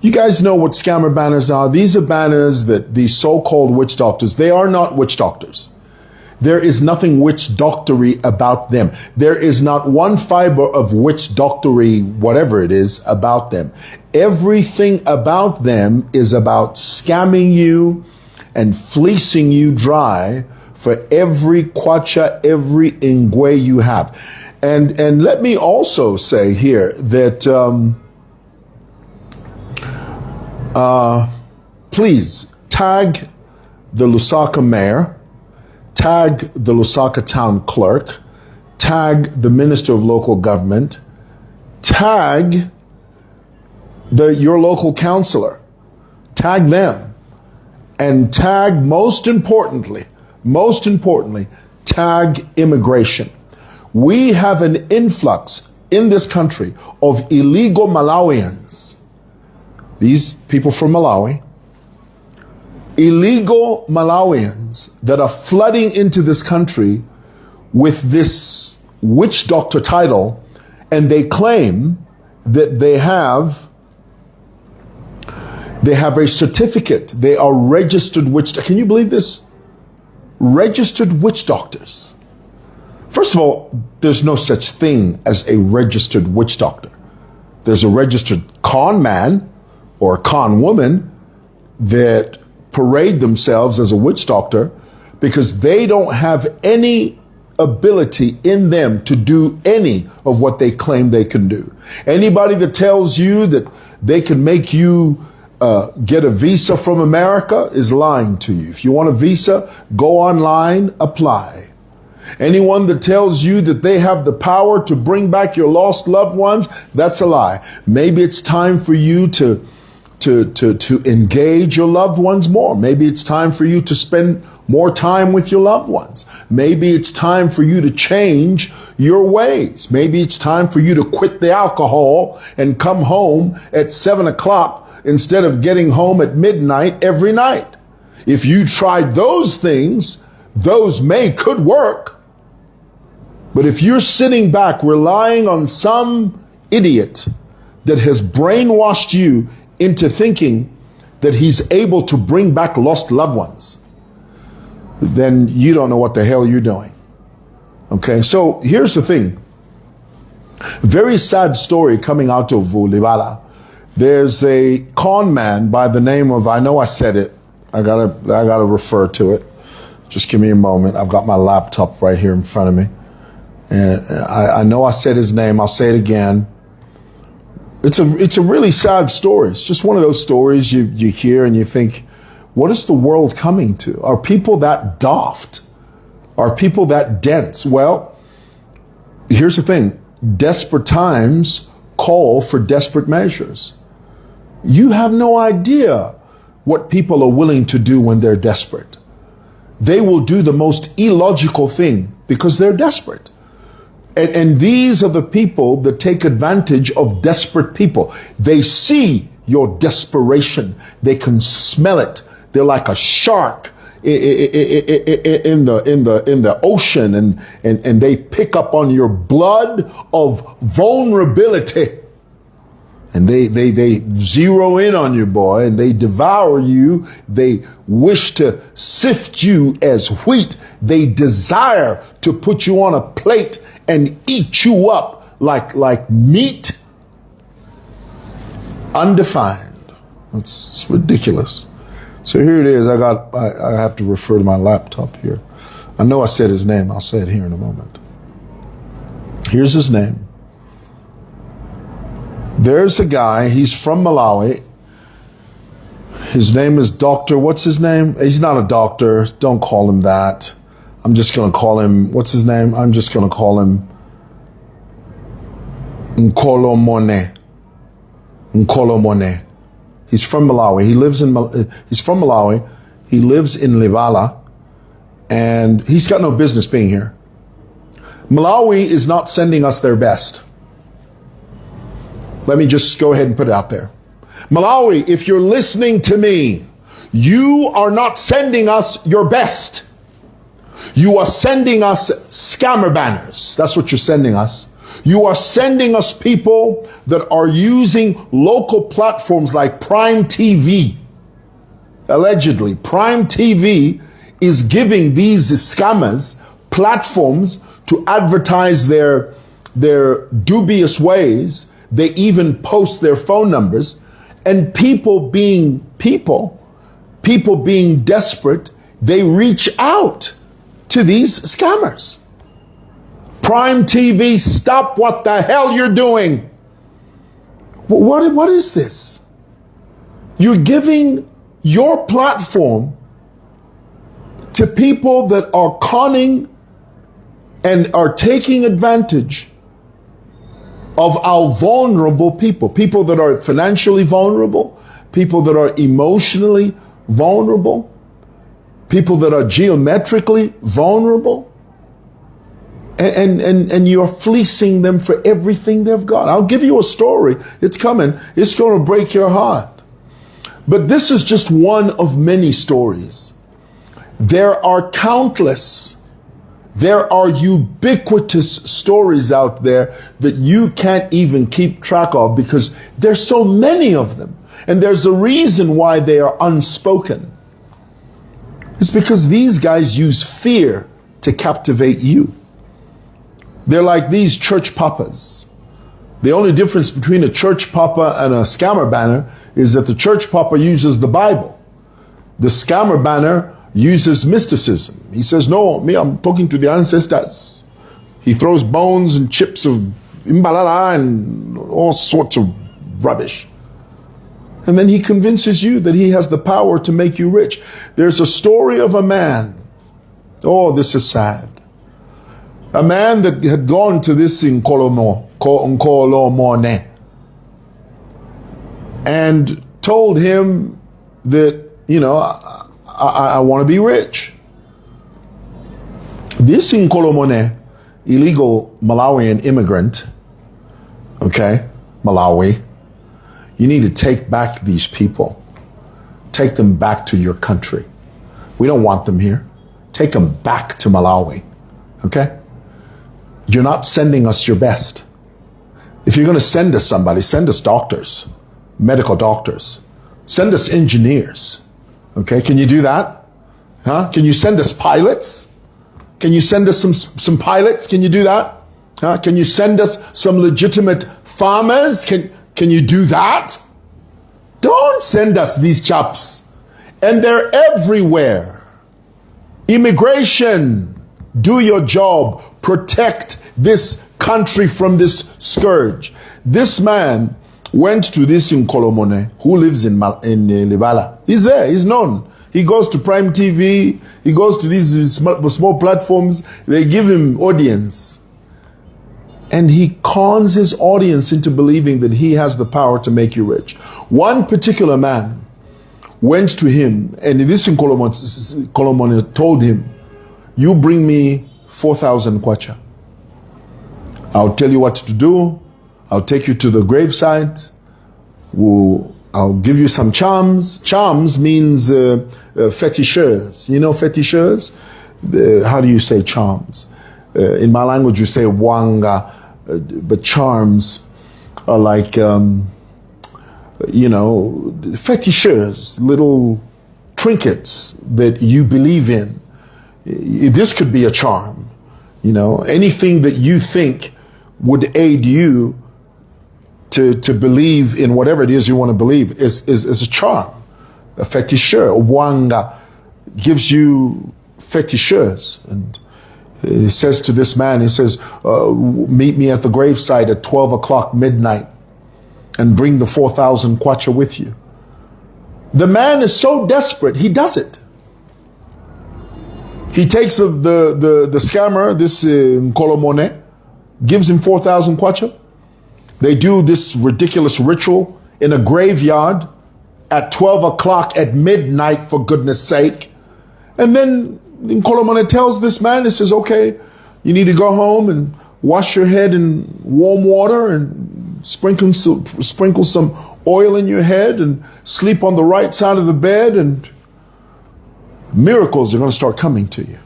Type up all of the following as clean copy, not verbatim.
You guys know what scammer banners are. These are banners that these so-called witch doctors, they are not witch doctors. There is nothing witch doctory about them. There is not one fiber of witch doctory, whatever it is, about them. Everything about them is about scamming you and fleecing you dry for every kwacha, every ingwe you have. And let me also say here that please tag the Lusaka mayor, tag the Lusaka town clerk, tag the minister of local government, tag your local councillor, tag them, and tag, most importantly, tag immigration. We have an influx in this country of illegal Malawians. These people from Malawi, illegal Malawians that are flooding into this country with this witch doctor title, and they claim that they have a certificate. They are registered witch. Can you believe this? Registered witch doctors. First of all, there's no such thing as a registered witch doctor. There's a registered con man or a con woman that parade themselves as a witch doctor because they don't have any ability in them to do any of what they claim they can do. Anybody that tells you that they can make you get a visa from America is lying to you. If you want a visa, go online, apply. Anyone that tells you that they have the power to bring back your lost loved ones, that's a lie. Maybe it's time for you to engage your loved ones more. Maybe it's time for you to spend more time with your loved ones. Maybe it's time for you to change your ways. Maybe it's time for you to quit the alcohol and come home at 7 o'clock instead of getting home at midnight every night. If you tried those things, those could work. But if you're sitting back relying on some idiot that has brainwashed you into thinking that he's able to bring back lost loved ones, then you don't know what the hell you're doing. Okay, so here's the thing. Very sad story coming out of Libala. There's a con man by the name of, I know I said it, I gotta refer to it. Just give me a moment. I've got my laptop right here in front of me. And I know I said his name. I'll say it again. It's a really sad story. It's just one of those stories you hear and you think, what is the world coming to? Are people that daft? Are people that dense? Well, here's the thing. Desperate times call for desperate measures. You have no idea what people are willing to do when they're desperate. They will do the most illogical thing because they're desperate. And these are the people that take advantage of desperate people. They see your desperation. They can smell it. They're like a shark in the ocean, and they pick up on your blood of vulnerability. And they zero in on you, boy, and they devour you. They wish to sift you as wheat. They desire to put you on a plate and eat you up like meat. Undefined. It's ridiculous. So here it is. I have to refer to my laptop here. I know I said his name. I'll say it here in a moment. Here's his name. There's a guy, he's from Malawi. His name is Dr. What's his name? He's not a doctor. Don't call him that. I'm just going to call him, what's his name? I'm just going to call him Nkolomone. Nkolomone. He's from Malawi. He's from Malawi. He lives in Libala, and he's got no business being here. Malawi is not sending us their best. Let me just go ahead and put it out there. Malawi, if you're listening to me, you are not sending us your best. You are sending us scammer banners. That's what you're sending us. You are sending us people that are using local platforms like Prime TV. Allegedly, Prime TV is giving these scammers platforms to advertise their dubious ways. They even post their phone numbers, and people being desperate, they reach out to these scammers. Prime TV, stop what the hell you're doing. What is this? You're giving your platform to people that are conning and are taking advantage of our vulnerable people, people that are financially vulnerable, people that are emotionally vulnerable, people that are geometrically vulnerable, and you're fleecing them for everything they've got. I'll give you a story. It's coming. It's going to break your heart. But this is just one of many stories. There are countless, there are ubiquitous stories out there that you can't even keep track of because there's so many of them. And there's a reason why they are unspoken. It's because these guys use fear to captivate you. They're like these church papas. The only difference between a church papa and a scammer banner is that the church papa uses the Bible. The scammer banner uses mysticism. He says, no, I'm talking to the ancestors. He throws bones and chips of imbalala and all sorts of rubbish. And then he convinces you that he has the power to make you rich. There's a story of a man. Oh, this is sad. A man that had gone to this Nkolomone and told him that, I want to be rich. This Nkolomone, illegal Malawian immigrant, Malawi, you need to take back these people. Take them back to your country. We don't want them here. Take them back to Malawi, okay? You're not sending us your best. If you're going to send us somebody, send us doctors, medical doctors. Send us engineers. Okay, can you do that? Huh? Can you send us pilots? Can you send us some pilots? Can you do that? Huh? Can you send us some legitimate farmers? Can you do that? Don't send us these chaps. And they're everywhere. Immigration, do your job. Protect this country from this scourge. This man went to this Nkolomone who lives in Libala. He's there, he's known. He goes to Prime TV, he goes to these small platforms, they give him audience. And he cons his audience into believing that he has the power to make you rich. One particular man went to him, and this Nkolomone told him, you bring me 4,000 kwacha. I'll tell you what to do. I'll take you to the gravesite. I'll give you some charms. Charms means fetishers. You know fetishers? How do you say charms? In my language you say wanga, but charms are like, fetishers, little trinkets that you believe in. This could be a charm. Anything that you think would aid you to believe in whatever it is you want to believe is a charm. A fetisher, a wanga, gives you fetishers. And he says to this man, he says, meet me at the gravesite at 12 o'clock midnight and bring the 4,000 kwacha with you. The man is so desperate, he does it. He takes the scammer, this Nkolomone, gives him 4,000 kwacha. They do this ridiculous ritual in a graveyard at 12 o'clock at midnight, for goodness sake. And then Nkolomone tells this man, he says, okay, you need to go home and wash your head in warm water and sprinkle some oil in your head and sleep on the right side of the bed, and miracles are going to start coming to you.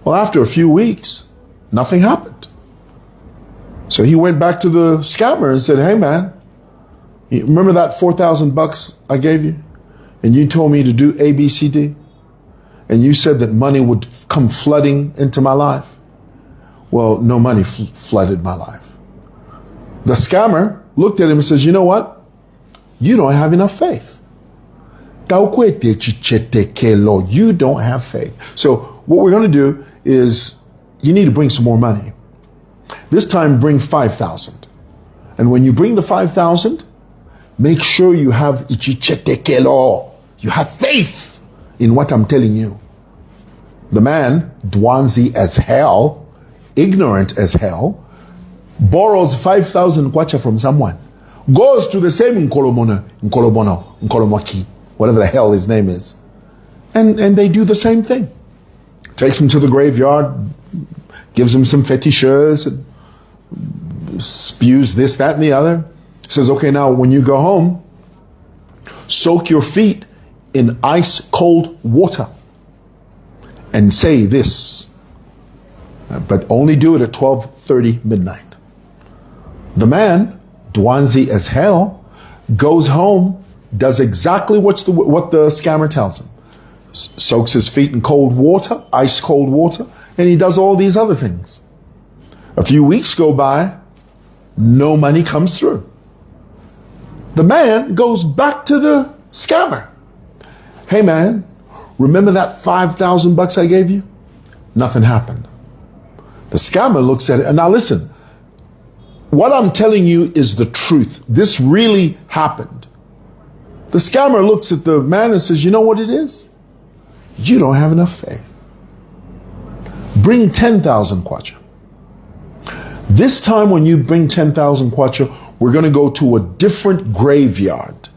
Well, after a few weeks, nothing happened. So he went back to the scammer and said, hey man, you remember that $4,000 I gave you? And you told me to do A, B, C, D? And you said that money would come flooding into my life? Well, no money flooded my life. The scammer looked at him and says, you know what? You don't have enough faith. You don't have faith. So what we're going to do is you need to bring some more money. This time bring 5,000. And when you bring the 5,000, make sure you have ichichetekelo. You have faith in what I'm telling you. The man, dwanzi as hell, ignorant as hell, borrows 5,000 kwacha from someone, goes to the same Nkolomone, Nkolomaki, whatever the hell his name is, and they do the same thing. Takes him to the graveyard, gives him some fetishes, spews this, that, and the other. Says, okay, now when you go home, soak your feet in ice cold water and say this, but only do it at 12:30 midnight. The man, dwanzi as hell, goes home, does exactly what the scammer tells him. Soaks his feet in cold water, ice cold water, and he does all these other things. A few weeks go by, no money comes through. The man goes back to the scammer. Hey man, remember that $5,000 I gave you? Nothing happened. The scammer looks at it, and now listen, what I'm telling you is the truth. This really happened. The scammer looks at the man and says, you know what it is? You don't have enough faith. Bring 10,000 kwacha. This time when you bring 10,000 kwacha, we're going to go to a different graveyard.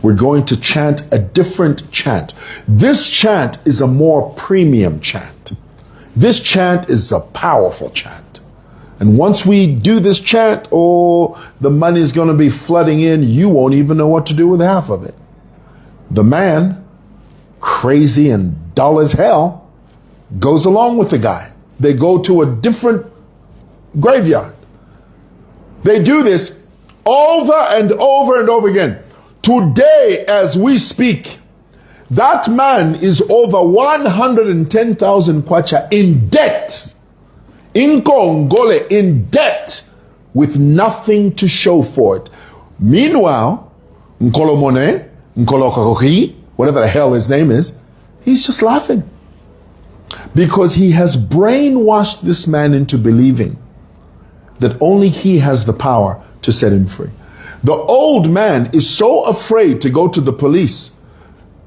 We're going to chant a different chant. This chant is a more premium chant. This chant is a powerful chant. And once we do this chant, the money is going to be flooding in. You won't even know what to do with half of it. The man, crazy and dull as hell, goes along with the guy. They go to a different graveyard. They do this over and over and over again. Today, as we speak, that man is over 110,000 kwacha in debt. Ngole in debt with nothing to show for it. Meanwhile, Nkolomone, Nkolokokoki, whatever the hell his name is, he's just laughing. Because he has brainwashed this man into believing that only he has the power to set him free. The old man is so afraid to go to the police.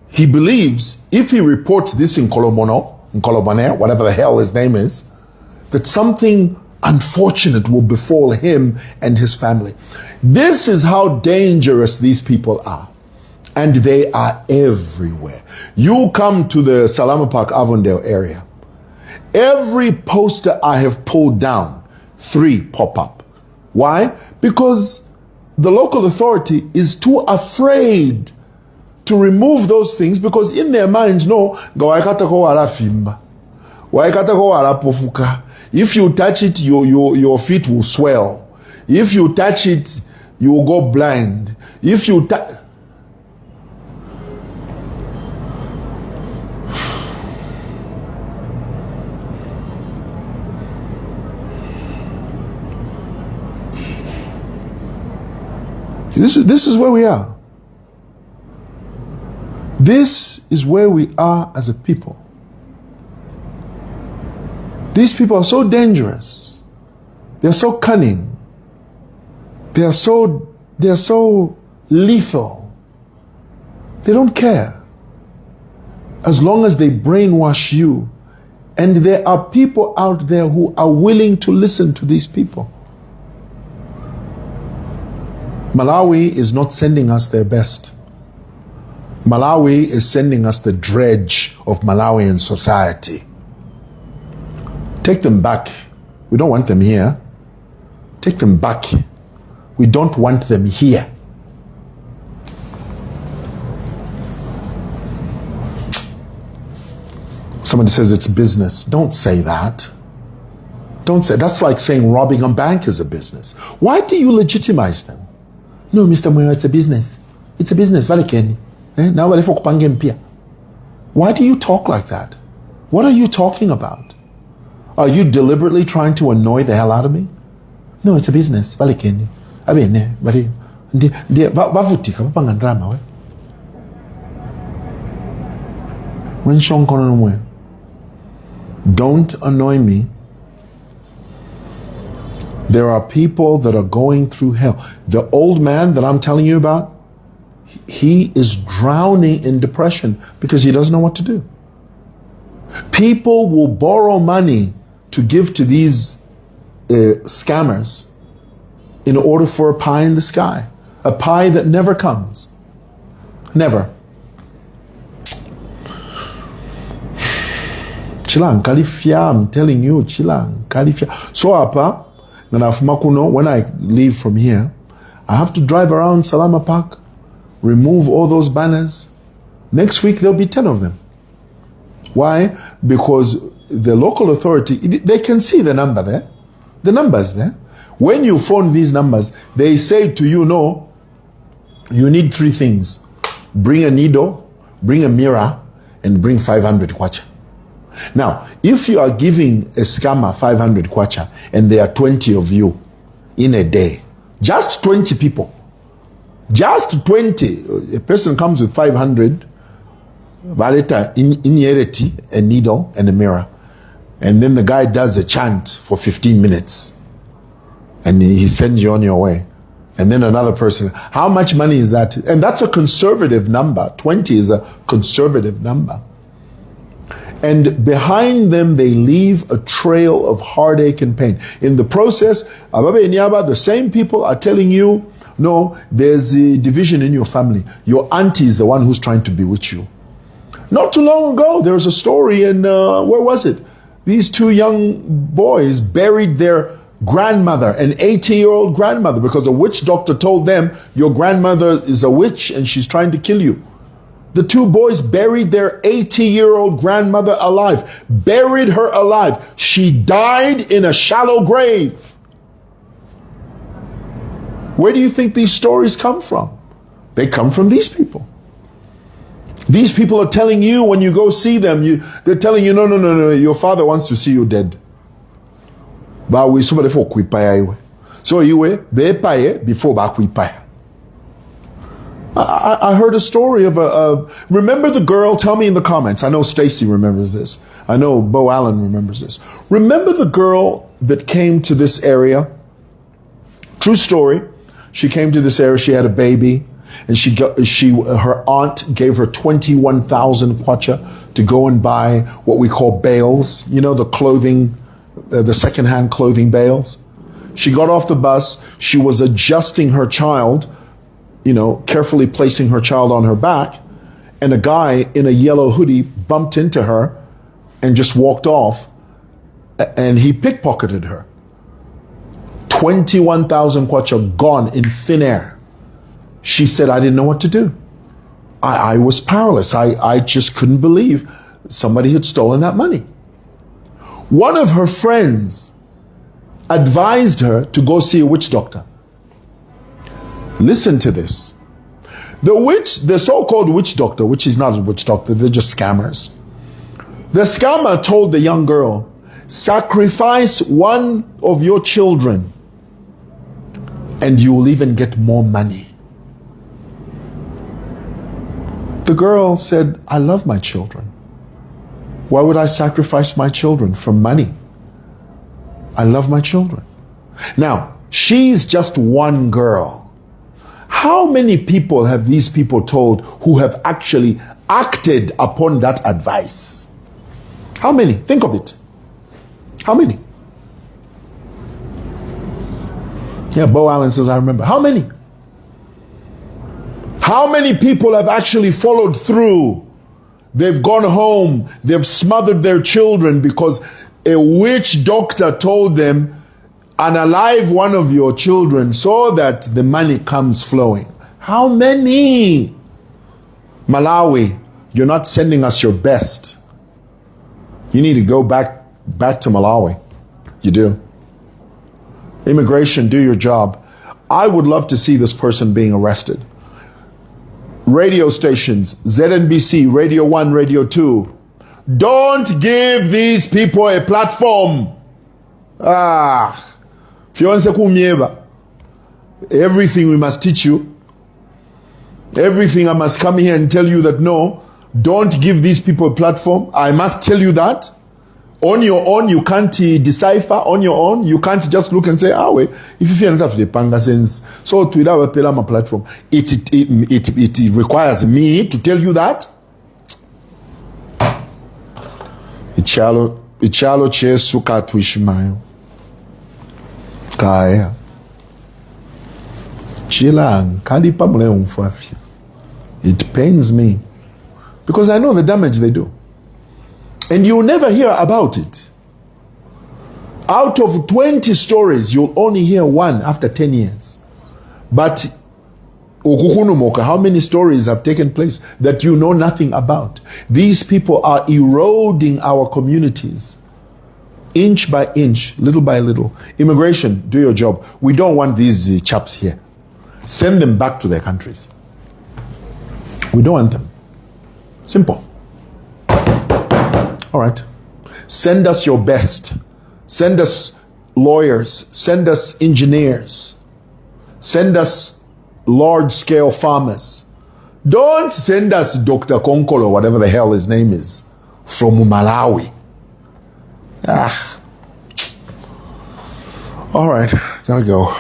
He believes if he reports this in Nkolomone, whatever the hell his name is, that something unfortunate will befall him and his family. This is how dangerous these people are. And they are everywhere. You come to the Salama Park Avondale area. Every poster I have pulled down, 3 pop up. Why? Because the local authority is too afraid to remove those things, because in their minds, no, if you touch it, your feet will swell. If you touch it, you will go blind. If you touch... This is where we are. This is where we are as a people. These people are so dangerous. They're so cunning. They're so lethal. They don't care. As long as they brainwash you. And there are people out there who are willing to listen to these people. Malawi is not sending us their best. Malawi is sending us the dredge of Malawian society. Take them back. We don't want them here. Take them back. We don't want them here. Somebody says it's business. Don't say that. Don't say, that's like saying robbing a bank is a business. Why do you legitimize them? No, Mr. Mwewa, it's a business. It's a business. Why do you talk like that? What are you talking about? Are you deliberately trying to annoy the hell out of me? No, it's a business. Don't annoy me. There are people that are going through hell. The old man that I'm telling you about, he is drowning in depression because he doesn't know what to do. People will borrow money to give to these scammers in order for a pie in the sky, a pie that never comes. Never. Chilang kalifia, I'm telling you, chilang kalifia. So apa, when I leave from here, I have to drive around Salama Park, remove all those banners. Next week there'll be 10 of them. Why? Because the local authority, they can see the number there. The number's there. When you phone these numbers, they say to you, no, you need 3 things. Bring a needle, bring a mirror, and bring 500 kwacha. Now, if you are giving a scammer 500 kwacha and there are 20 of you in a day, just 20 people, just 20, a person comes with 500, in a needle and a mirror, and then the guy does a chant for 15 minutes and he sends you on your way. And then another person, how much money is that? And that's a conservative number. 20 is a conservative number. And behind them, they leave a trail of heartache and pain. In the process, the same people are telling you, no, there's a division in your family. Your auntie is the one who's trying to bewitch you. Not too long ago, there was a story in, where was it? These 2 young boys buried their grandmother, an 80-year-old grandmother, because a witch doctor told them, your grandmother is a witch and she's trying to kill you. The 2 boys buried their 80-year-old grandmother alive, buried her alive. She died in a shallow grave. Where do you think these stories come from? They come from these people. These people are telling you when you go see them, they're telling you, no, your father wants to see you dead. So you before bakwipaya. I heard a story of remember the girl, tell me in the comments. I know Stacy remembers this. I know Bo Allen remembers this. Remember the girl that came to this area? True story. She came to this area, she had a baby, and her aunt gave her 21,000 kwacha to go and buy what we call bales, you know, the clothing, the secondhand clothing bales. She got off the bus, she was adjusting her child, you know, carefully placing her child on her back, and a guy in a yellow hoodie bumped into her and just walked off, and he pickpocketed her. 21,000 kwacha gone in thin air. She said, I didn't know what to do. I was powerless. I just couldn't believe somebody had stolen that money. One of her friends advised her to go see a witch doctor. Listen to this. The so-called witch doctor, which is not a witch doctor, they're just scammers. The scammer told the young girl, sacrifice one of your children and you will even get more money. The girl said, I love my children. Why would I sacrifice my children for money? I love my children. Now, she's just one girl. How many people have these people told who have actually acted upon that advice? How many? Think of it. How many? Yeah, Bo Allen says, I remember. How many? How many people have actually followed through? They've gone home, they've smothered their children because a witch doctor told them, unalive one of your children so that the money comes flowing. How many? Malawi, you're not sending us your best. You need to go back to Malawi. You do. Immigration, do your job. I would love to see this person being arrested. Radio stations, ZNBC, Radio 1, Radio 2. Don't give these people a platform. Everything we must teach you. Everything I must come here and tell you that no, don't give these people a platform. I must tell you that. On your own, you can't decipher. On your own, you can't just look and say, wait, if you feel enough the panga sense, so to a platform, it requires me to tell you that. Ichalo chesuka tuishmayo. Kaya. Chilang kalipa mule umfafia. It pains me because I know the damage they do. And you'll never hear about it. Out of 20 stories, you'll only hear one after 10 years. But how many stories have taken place that you know nothing about? These people are eroding our communities inch by inch, little by little. Immigration, do your job. We don't want these chaps here. Send them back to their countries. We don't want them. Simple. All right. Send us your best. Send us lawyers. Send us engineers. Send us large-scale farmers. Don't send us Dr. Konkolo, whatever the hell his name is, from Malawi. All right. Gotta go.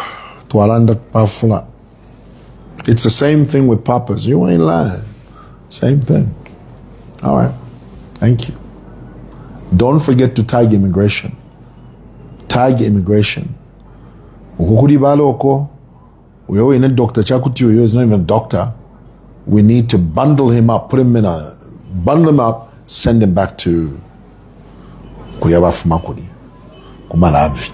Tualanda Pafula. It's the same thing with papas. You ain't lying. Same thing. All right. Thank you. Don't forget to tag immigration. Tag immigration. Libala oko. We always need Dr. Chakuti is not even a doctor. We need to bundle him up, bundle him up, send him back to Malawi.